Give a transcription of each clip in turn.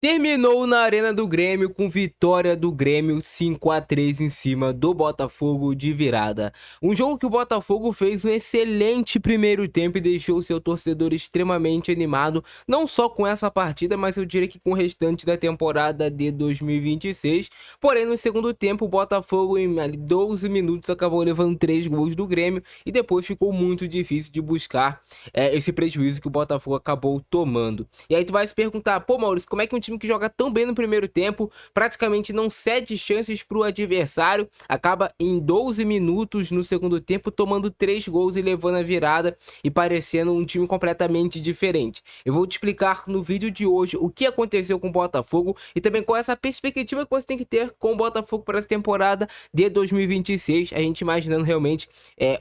Terminou na Arena do Grêmio com vitória do Grêmio 5-3 em cima do Botafogo de virada. Um jogo que o Botafogo fez um excelente primeiro tempo e deixou seu torcedor extremamente animado, não só com essa partida, mas eu diria que com o restante da temporada de 2026. Porém, no segundo tempo, o Botafogo em 12 minutos acabou levando 3 gols do Grêmio e depois ficou muito difícil de buscar esse prejuízo que o Botafogo acabou tomando. E aí tu vai se perguntar, pô Maurício, como é que um time que joga tão bem no primeiro tempo, praticamente não cede chances para o adversário, acaba em 12 minutos no segundo tempo tomando 3 gols e levando a virada e parecendo um time completamente diferente? Eu vou te explicar no vídeo de hoje o que aconteceu com o Botafogo e também qual é essa perspectiva que você tem que ter com o Botafogo para essa temporada de 2026, a gente imaginando realmente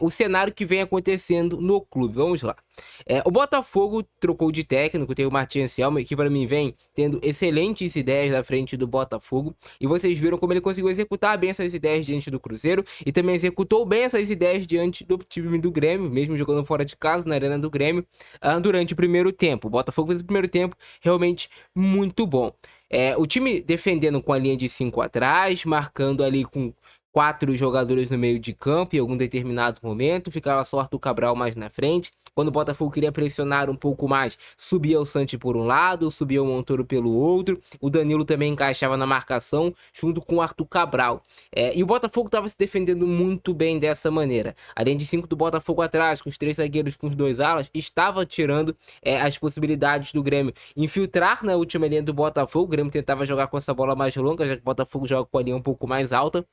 o cenário que vem acontecendo no clube. Vamos lá. O Botafogo trocou de técnico, tem o Martin Anselmo, que para mim vem tendo excelentes ideias na frente do Botafogo, e vocês viram como ele conseguiu executar bem essas ideias diante do Cruzeiro e também executou bem essas ideias diante do time do Grêmio, mesmo jogando fora de casa na Arena do Grêmio, durante o primeiro tempo. O Botafogo fez o primeiro tempo realmente muito bom. O time defendendo com a linha de 5 atrás, marcando ali com 4 jogadores no meio de campo em algum determinado momento, ficava só Arthur Cabral mais na frente. Quando o Botafogo queria pressionar um pouco mais, subia o Santi por um lado, subia o Montoro pelo outro, o Danilo também encaixava na marcação junto com o Arthur Cabral. E o Botafogo estava se defendendo muito bem dessa maneira. Além de 5 do Botafogo atrás, com os 3 zagueiros com os 2 alas, estava tirando as possibilidades do Grêmio infiltrar na última linha do Botafogo. O Grêmio tentava jogar com essa bola mais longa, já que o Botafogo joga com a linha um pouco mais alta.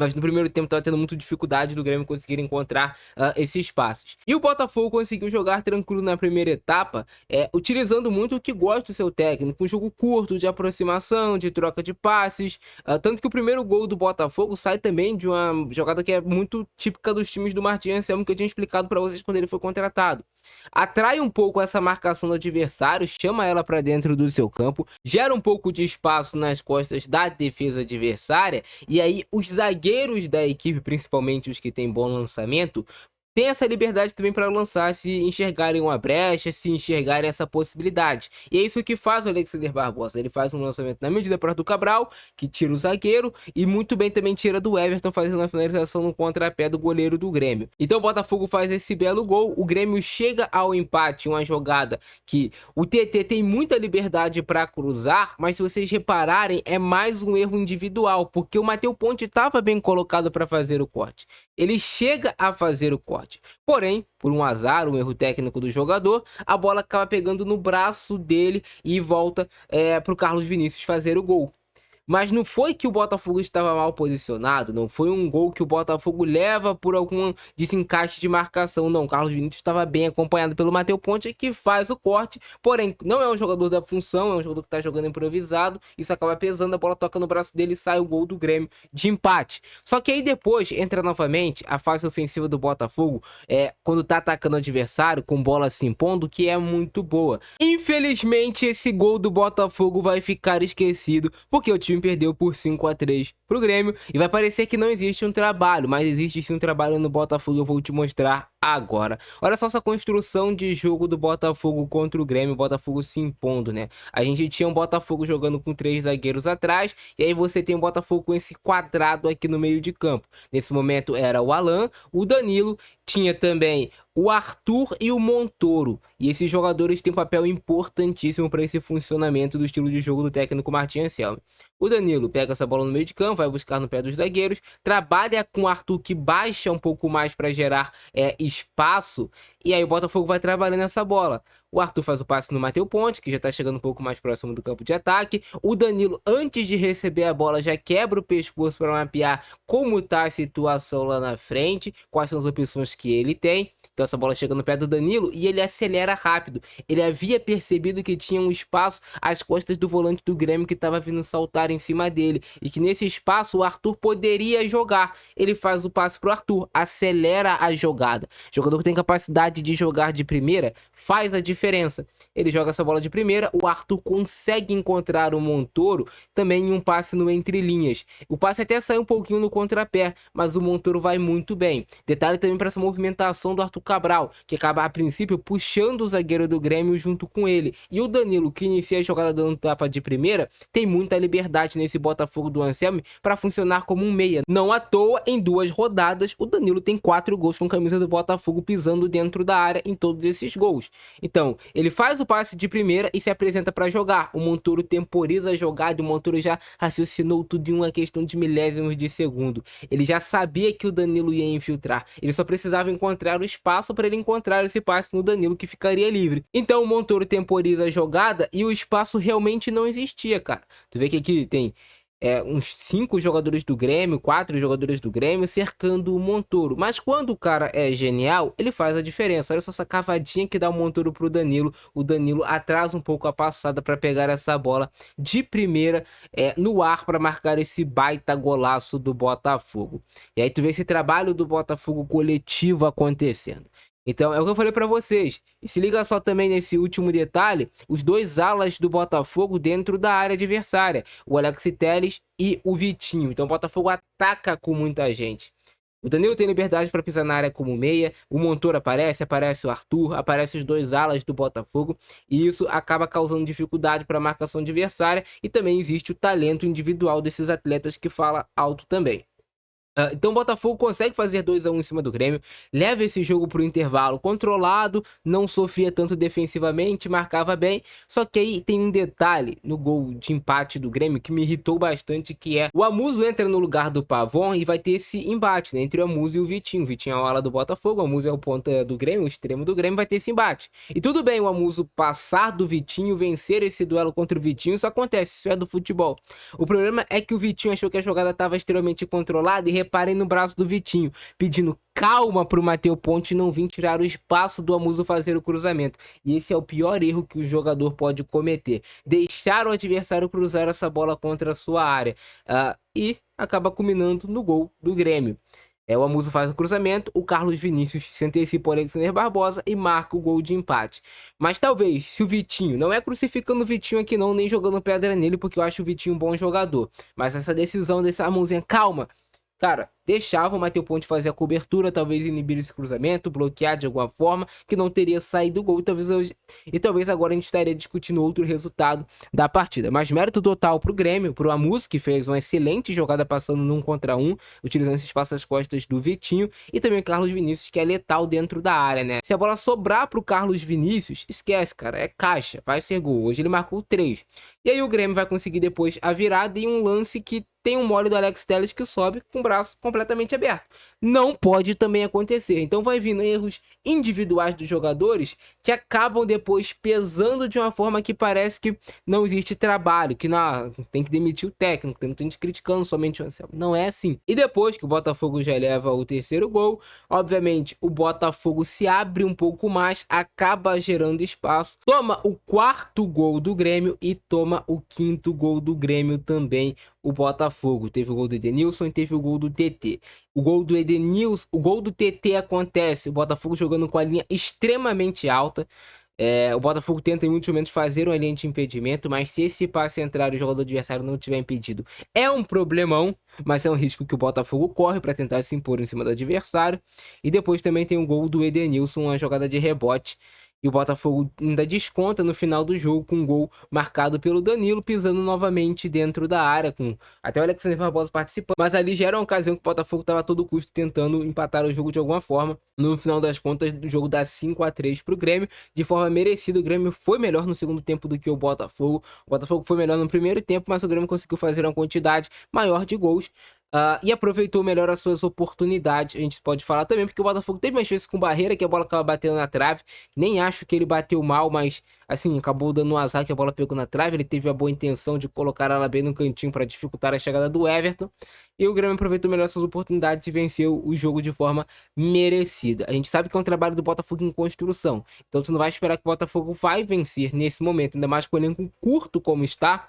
Mas no primeiro tempo estava tendo muita dificuldade do Grêmio conseguir encontrar esses passes. E o Botafogo conseguiu jogar tranquilo na primeira etapa, utilizando muito o que gosta do seu técnico. Um jogo curto, de aproximação, de troca de passes. Tanto que o primeiro gol do Botafogo sai também de uma jogada que é muito típica dos times do Martin Anselmo, que eu tinha explicado para vocês quando ele foi contratado. Atrai um pouco essa marcação do adversário, chama ela para dentro do seu campo, gera um pouco de espaço nas costas da defesa adversária, e aí os zagueiros da equipe, principalmente os que têm bom lançamento, tem essa liberdade também para lançar, se enxergarem uma brecha, se enxergarem essa possibilidade. E é isso que faz o Alexander Barbosa. Ele faz um lançamento na medida para o Cabral, que tira o zagueiro, e muito bem também tira do Everton, fazendo a finalização no contrapé do goleiro do Grêmio. Então o Botafogo faz esse belo gol, o Grêmio chega ao empate, uma jogada que o TT tem muita liberdade para cruzar, mas se vocês repararem, é mais um erro individual, porque o Matheus Ponte estava bem colocado para fazer o corte. Ele chega a fazer o corte. Porém, por um azar, um erro técnico do jogador, a bola acaba pegando no braço dele e volta para o Carlos Vinícius fazer o gol. Mas não foi que o Botafogo estava mal posicionado, não foi um gol que o Botafogo leva por algum desencaixe de marcação, não. O Carlos Vinícius estava bem acompanhado pelo Matheus Ponte, que faz o corte, porém não é um jogador da função, é um jogador que está jogando improvisado, isso acaba pesando, a bola toca no braço dele e sai o gol do Grêmio de empate. Só que aí depois entra novamente a fase ofensiva do Botafogo, quando tá atacando o adversário, com bola se impondo, que é muito boa. Infelizmente esse gol do Botafogo vai ficar esquecido, porque o time perdeu por 5-3 pro Grêmio e vai parecer que não existe um trabalho, mas existe sim um trabalho no Botafogo, eu vou te mostrar agora. Olha só essa construção de jogo do Botafogo contra o Grêmio, o Botafogo se impondo, né? A gente tinha um Botafogo jogando com 3 zagueiros atrás, e aí você tem um Botafogo com esse quadrado aqui no meio de campo. Nesse momento era o Alan, o Danilo, tinha também o Arthur e o Montoro. E esses jogadores têm um papel importantíssimo para esse funcionamento do estilo de jogo do técnico Martin Anselmo. O Danilo pega essa bola no meio de campo, vai buscar no pé dos zagueiros, trabalha com o Arthur, que baixa um pouco mais para gerar espaço, e aí o Botafogo vai trabalhando essa bola. O Arthur faz o passe no Matheus Ponte, que já tá chegando um pouco mais próximo do campo de ataque. O Danilo, antes de receber a bola, já quebra o pescoço para mapear como tá a situação lá na frente, quais são as opções que ele tem. Então essa bola chega no pé do Danilo e ele acelera rápido. Ele havia percebido que tinha um espaço às costas do volante do Grêmio que estava vindo saltar em cima dele, e que nesse espaço o Arthur poderia jogar. Ele faz o passe pro Arthur, acelera a jogada. O jogador que tem capacidade de jogar de primeira faz a diferença. Ele joga essa bola de primeira, o Arthur consegue encontrar o Montoro também em um passe no entre linhas. O passe até sai um pouquinho no contrapé, mas o Montoro vai muito bem. Detalhe também para essa movimentação do Arthur Cabral, que acaba a princípio puxando o zagueiro do Grêmio junto com ele. E o Danilo, que inicia a jogada dando tapa de primeira, tem muita liberdade nesse Botafogo do Anselmi para funcionar como um meia. Não à toa, em 2 rodadas, o Danilo tem 4 gols com a camisa do Botafogo pisando dentro da área em todos esses gols. Então, ele faz o passe de primeira e se apresenta para jogar. O Montoro temporiza a jogada e o Montoro já raciocinou tudo em uma questão de milésimos de segundo. Ele já sabia que o Danilo ia infiltrar. Ele só precisava encontrar o espaço para ele encontrar esse passe no Danilo que ficaria livre. Então o Montoro temporiza a jogada e o espaço realmente não existia, cara. Tu vê que aqui tem uns 5 jogadores do Grêmio, 4 jogadores do Grêmio cercando o Montoro. Mas quando o cara é genial, ele faz a diferença. Olha só essa cavadinha que dá o Montoro pro Danilo. O Danilo atrasa um pouco a passada para pegar essa bola de primeira no ar para marcar esse baita golaço do Botafogo. E aí tu vê esse trabalho do Botafogo coletivo acontecendo. Então, é o que eu falei pra vocês. E se liga só também nesse último detalhe, os 2 alas do Botafogo dentro da área adversária, o Alex Telles e o Vitinho. Então, o Botafogo ataca com muita gente. O Danilo tem liberdade para pisar na área como meia, o Montoro aparece o Arthur, aparece os 2 alas do Botafogo, e isso acaba causando dificuldade para a marcação adversária, e também existe o talento individual desses atletas que fala alto também. Então o Botafogo consegue fazer 2-1 em cima do Grêmio, leva esse jogo para o intervalo controlado, não sofria tanto defensivamente, marcava bem, só que aí tem um detalhe no gol de empate do Grêmio que me irritou bastante, que é o Amuso entra no lugar do Pavon e vai ter esse embate, né, entre o Amuso e o Vitinho. O Vitinho é a ala do Botafogo, o Amuso é o ponta do Grêmio, o extremo do Grêmio, vai ter esse embate. E tudo bem o Amuso passar do Vitinho, vencer esse duelo contra o Vitinho, isso acontece, isso é do futebol. O problema é que o Vitinho achou que a jogada estava extremamente controlada e reparem no braço do Vitinho, pedindo calma pro Matheus Ponte não vir tirar o espaço do Amuso fazer o cruzamento. E esse é o pior erro que o jogador pode cometer. Deixar o adversário cruzar essa bola contra a sua área. E acaba culminando no gol do Grêmio. O Amuso faz o cruzamento, o Carlos Vinícius se antecipa o Alexander Barbosa e marca o gol de empate. Mas talvez, se o Vitinho, não é crucificando o Vitinho aqui não, nem jogando pedra nele, porque eu acho o Vitinho um bom jogador. Mas essa decisão dessa mãozinha, calma, cara, deixava o Matheus Ponte fazer a cobertura, talvez inibir esse cruzamento, bloquear de alguma forma, que não teria saído o gol, talvez agora a gente estaria discutindo outro resultado da partida. Mas mérito total pro Grêmio, pro Amuso, que fez uma excelente jogada passando num contra um, utilizando esse espaço às costas do Vitinho, e também o Carlos Vinícius, que é letal dentro da área, né? Se a bola sobrar pro Carlos Vinícius, esquece, cara, é caixa, vai ser gol. Hoje ele marcou 3. E aí o Grêmio vai conseguir depois a virada e um lance que tem um mole do Alex Telles que sobe com o braço completamente aberto. Não pode também acontecer. Então vai vindo erros individuais dos jogadores que acabam depois pesando de uma forma que parece que não existe trabalho, que não, tem que demitir o técnico, tem muita gente criticando somente o Anselmo. Não é assim. E depois que o Botafogo já leva o 3º gol, obviamente o Botafogo se abre um pouco mais, acaba gerando espaço, toma o 4º gol do Grêmio e toma o 5º gol do Grêmio também. O Botafogo teve o gol do Edenilson e teve o gol do TT. O gol do Edenilson, o gol do TT acontece, o Botafogo jogando com a linha extremamente alta. O Botafogo tenta em muitos momentos fazer uma linha de impedimento, mas se esse passe entrar e o jogador adversário não tiver impedido, é um problemão, mas é um risco que o Botafogo corre para tentar se impor em cima do adversário. E depois também tem o gol do Edenilson, uma jogada de rebote. E o Botafogo ainda desconta no final do jogo com um gol marcado pelo Danilo, pisando novamente dentro da área, com até o Alexander Barbosa participando. Mas ali já era uma ocasião que o Botafogo estava a todo custo tentando empatar o jogo de alguma forma. No final das contas, o jogo dá 5-3 para o Grêmio, de forma merecida. O Grêmio foi melhor no segundo tempo do que o Botafogo. O Botafogo foi melhor no primeiro tempo, mas o Grêmio conseguiu fazer uma quantidade maior de gols. E aproveitou melhor as suas oportunidades. A gente pode falar também, porque o Botafogo teve mais vezes com barreira, que a bola acaba batendo na trave. Nem acho que ele bateu mal, mas assim, acabou dando um azar que a bola pegou na trave. Ele teve a boa intenção de colocar ela bem no cantinho para dificultar a chegada do Everton. E o Grêmio aproveitou melhor suas oportunidades e venceu o jogo de forma merecida. A gente sabe que é um trabalho do Botafogo em construção, então tu não vai esperar que o Botafogo vai vencer nesse momento, ainda mais com o elenco curto como está.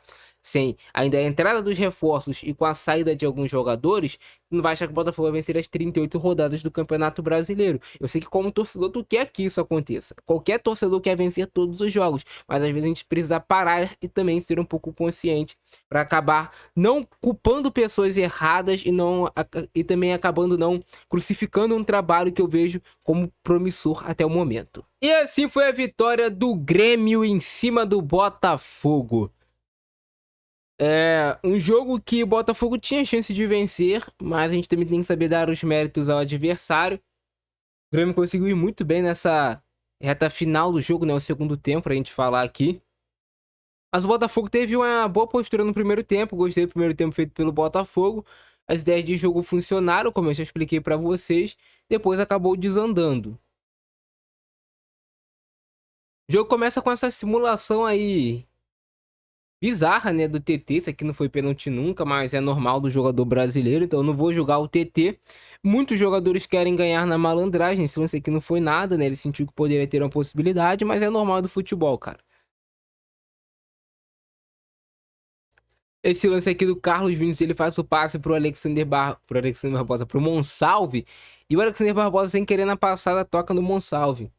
sem ainda a entrada dos reforços e com a saída de alguns jogadores, não vai achar que o Botafogo vai vencer as 38 rodadas do Campeonato Brasileiro. Eu sei que como torcedor tu quer que isso aconteça. Qualquer torcedor quer vencer todos os jogos, mas às vezes a gente precisa parar e também ser um pouco consciente para acabar não culpando pessoas erradas e também acabando não crucificando um trabalho que eu vejo como promissor até o momento. E assim foi a vitória do Grêmio em cima do Botafogo. É um jogo que o Botafogo tinha chance de vencer, mas a gente também tem que saber dar os méritos ao adversário. O Grêmio conseguiu ir muito bem nessa reta final do jogo, né? O segundo tempo, pra gente falar aqui. Mas o Botafogo teve uma boa postura no primeiro tempo. Gostei do primeiro tempo feito pelo Botafogo. As ideias de jogo funcionaram, como eu já expliquei pra vocês. Depois acabou desandando. O jogo começa com essa simulação aí bizarra, né, do TT. Isso aqui não foi pênalti nunca, mas é normal do jogador brasileiro, então eu não vou julgar o TT. Muitos jogadores querem ganhar na malandragem. Esse lance aqui não foi nada, né? Ele sentiu que poderia ter uma possibilidade, mas é normal do futebol, cara. Esse lance aqui do Carlos Vinícius, ele faz o passe pro Alexander Barbosa, pro Monsalve, e o Alexander Barbosa, sem querer na passada, toca no Monsalve.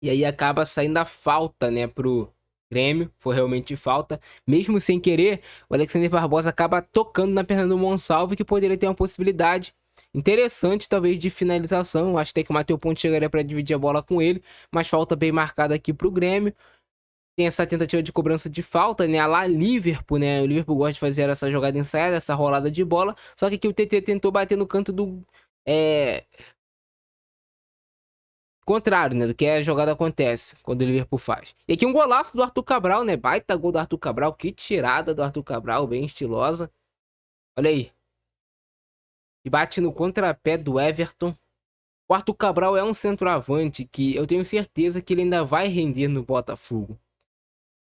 E aí acaba saindo a falta, né, pro Grêmio. Foi realmente falta. Mesmo sem querer, o Alexander Barbosa acaba tocando na perna do Monsalve, que poderia ter uma possibilidade interessante, talvez, de finalização. Acho até que o Matheus Ponte chegaria para dividir a bola com ele, mas falta bem marcada aqui pro Grêmio. Tem essa tentativa de cobrança de falta, né? A lá Liverpool, né? O Liverpool gosta de fazer essa jogada ensaiada, essa rolada de bola. Só que aqui o TT tentou bater no canto do... contrário, né, do que a jogada acontece quando o Liverpool faz. E aqui um golaço do Arthur Cabral, né, baita gol do Arthur Cabral, que tirada do Arthur Cabral, bem estilosa. Olha aí. E bate no contrapé do Everton. O Arthur Cabral é um centroavante que eu tenho certeza que ele ainda vai render no Botafogo.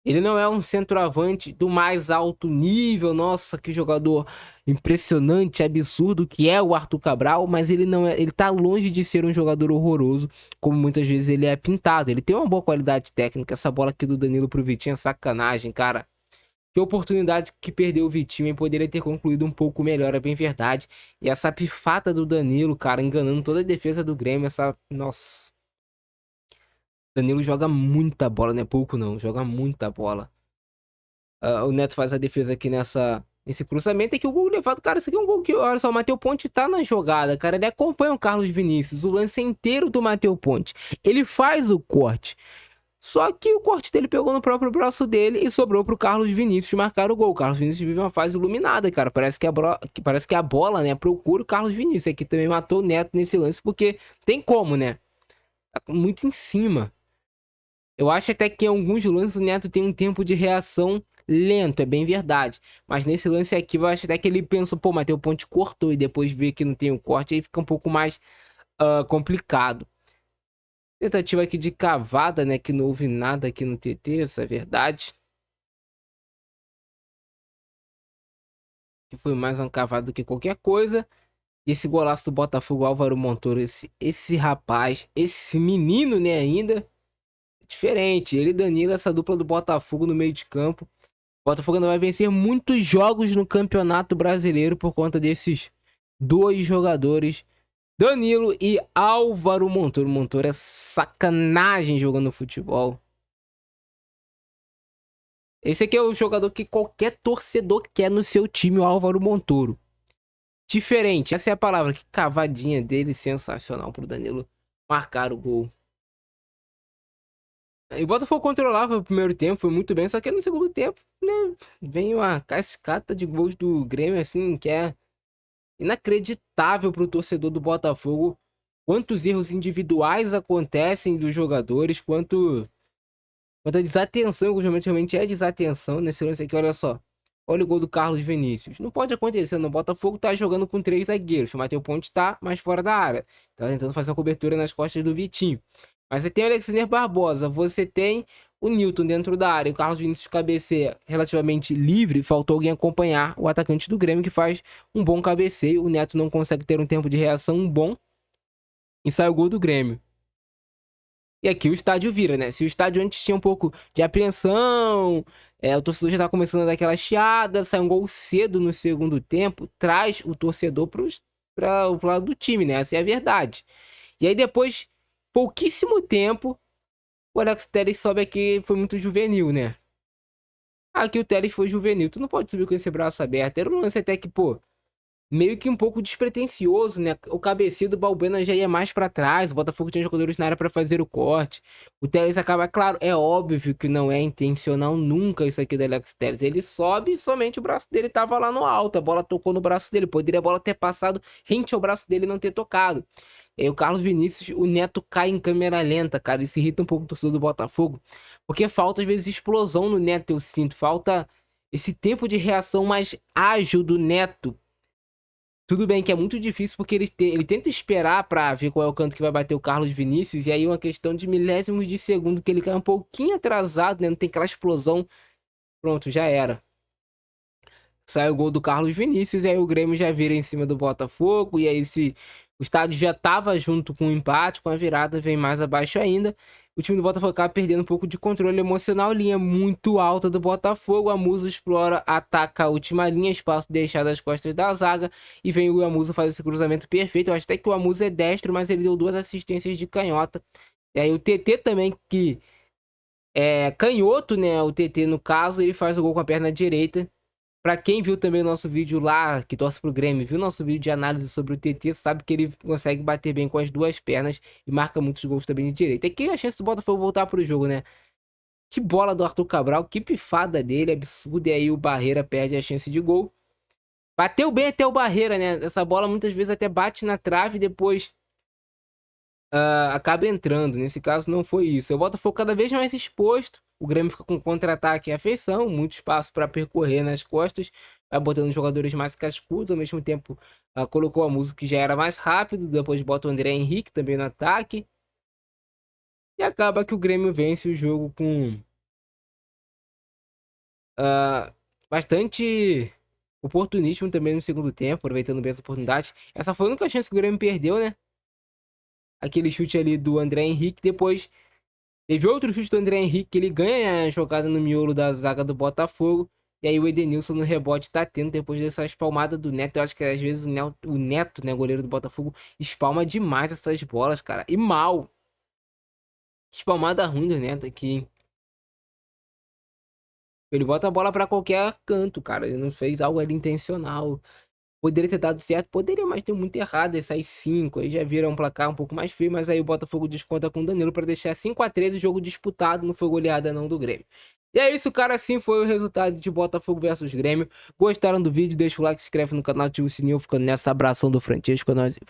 Ele não é um centroavante do mais alto nível, nossa, que jogador impressionante, absurdo que é o Arthur Cabral, mas ele não é, ele tá longe de ser um jogador horroroso, como muitas vezes ele é pintado. Ele tem uma boa qualidade técnica. Essa bola aqui do Danilo pro Vitinho é sacanagem, cara. Que oportunidade que perdeu o Vitinho e poderia ter concluído um pouco melhor, é bem verdade. E essa pifada do Danilo, cara, enganando toda a defesa do Grêmio, nossa. Danilo joga muita bola, não é pouco não, joga muita bola. O Neto faz a defesa aqui nesse cruzamento. É que o gol levado, cara, isso aqui é um gol que, olha só, o Matheus Ponte tá na jogada, cara. Ele acompanha o Carlos Vinícius, o lance inteiro do Matheus Ponte. Ele faz o corte. Só que o corte dele pegou no próprio braço dele e sobrou pro Carlos Vinícius marcar o gol. O Carlos Vinícius vive uma fase iluminada, cara. Parece que a bola, né, procura o Carlos Vinícius. Aqui também matou o Neto nesse lance, porque tem como, né? Tá muito em cima. Eu acho até que em alguns lances o Neto tem um tempo de reação lento, é bem verdade. Mas nesse lance aqui, eu acho até que ele pensou, pô, Matheus Ponte cortou e depois vê que não tem o corte, aí fica um pouco mais complicado. Tentativa aqui de cavada, né, que não houve nada aqui no TT, essa é verdade. Que foi mais uma cavada do que qualquer coisa. E esse golaço do Botafogo, Álvaro Montoro, esse rapaz, esse menino, né, ainda... diferente. Ele e Danilo, essa dupla do Botafogo no meio de campo. O Botafogo ainda vai vencer muitos jogos no Campeonato Brasileiro por conta desses dois jogadores, Danilo e Álvaro Montoro. Montoro é sacanagem jogando futebol. Esse aqui é o jogador que qualquer torcedor quer no seu time, o Álvaro Montoro. Diferente, essa é a palavra. Que cavadinha dele, sensacional pro Danilo marcar o gol. E o Botafogo controlava o primeiro tempo, foi muito bem, só que no segundo tempo, né, vem uma cascata de gols do Grêmio, assim, que é inacreditável pro torcedor do Botafogo. Quantos erros individuais acontecem dos jogadores, quanta desatenção, que realmente é desatenção nesse lance aqui, olha só. Olha o gol do Carlos Vinícius. Não pode acontecer, no Botafogo tá jogando com 3 zagueiros, o Matheus Ponte tá mais fora da área. Tá tentando fazer uma cobertura nas costas do Vitinho. Mas você tem o Alexander Barbosa, você tem o Nilton dentro da área, o Carlos Vinícius cabeceia relativamente livre, faltou alguém acompanhar o atacante do Grêmio que faz um bom cabeceio, o Neto não consegue ter um tempo de reação bom e sai o gol do Grêmio. E aqui o estádio vira, né? Se o estádio antes tinha um pouco de apreensão, O torcedor já tá começando a dar aquela chiada, sai um gol cedo no segundo tempo, traz o torcedor para o lado do time, né? Essa é a verdade. E aí depois, pouquíssimo tempo, o Alex Telles sobe aqui, foi muito juvenil, né? Aqui o Telles foi juvenil, tu não pode subir com esse braço aberto. Era um lance até que, pô, meio que um pouco despretensioso, né? O cabeceio do Balbuena já ia mais pra trás, o Botafogo tinha jogadores na área pra fazer o corte. O Telles acaba, claro, é óbvio que não é intencional nunca isso aqui do Alex Telles. Ele sobe e somente o braço dele tava lá no alto, a bola tocou no braço dele, poderia a bola ter passado rente ao braço dele e não ter tocado. E aí o Carlos Vinícius, o Neto cai em câmera lenta, cara, isso irrita um pouco o torcedor do Botafogo, porque falta às vezes explosão no Neto, eu sinto, falta esse tempo de reação mais ágil do Neto. Tudo bem que é muito difícil porque ele tenta esperar pra ver qual é o canto que vai bater o Carlos Vinícius. E aí uma questão de milésimos de segundo que ele cai um pouquinho atrasado, né? Não tem aquela explosão. Pronto, já era. Sai o gol do Carlos Vinícius e aí o Grêmio já vira em cima do Botafogo. E aí o estádio já tava junto com o empate, com a virada, vem mais abaixo ainda. O time do Botafogo acaba perdendo um pouco de controle emocional. Linha muito alta do Botafogo. A Musa explora, ataca a última linha, espaço deixado às costas da zaga. E vem o Amusa fazer esse cruzamento perfeito. Eu acho até que o Amusa é destro, mas ele deu 2 assistências de canhota. E aí o TT também, que é canhoto, né? O TT no caso, ele faz o gol com a perna direita. Pra quem viu também o nosso vídeo lá, que torce pro Grêmio, viu nosso vídeo de análise sobre o TT, sabe que ele consegue bater bem com as duas pernas e marca muitos gols também de direita. E aqui a chance do Botafogo voltar pro jogo, né? Que bola do Arthur Cabral, que pifada dele, absurdo. E aí o Barreira perde a chance de gol. Bateu bem até o Barreira, né? Essa bola muitas vezes até bate na trave e depois acaba entrando. Nesse caso não foi isso. O Botafogo cada vez mais exposto. O Grêmio fica com contra-ataque e afeição, muito espaço para percorrer nas costas, vai botando jogadores mais cascudos, ao mesmo tempo colocou a música que já era mais rápido, depois bota o André Henrique também no ataque. E acaba que o Grêmio vence o jogo com bastante oportunismo também no segundo tempo, aproveitando bem essa oportunidade. Essa foi a única chance que o Grêmio perdeu, né? Aquele chute ali do André Henrique, depois teve outro chute do André Henrique, que ele ganha a jogada no miolo da zaga do Botafogo. E aí o Edenilson no rebote tá tendo, depois dessa espalmada do Neto. Eu acho que às vezes o Neto, né, goleiro do Botafogo, espalma demais essas bolas, cara. E mal. Espalmada ruim do Neto aqui. Ele bota a bola pra qualquer canto, cara. Ele não fez algo ali intencional. Poderia ter dado certo, poderia, mas deu muito errado. Essas 5 aí já viram um placar um pouco mais feio, mas aí o Botafogo desconta com o Danilo para deixar 5-3 o jogo disputado, não foi goleada não do Grêmio. E é isso, cara, assim foi o resultado de Botafogo versus Grêmio. Gostaram do vídeo? Deixa o like, se inscreve no canal, ativa o sininho, ficando nessa abração do Francesco, nós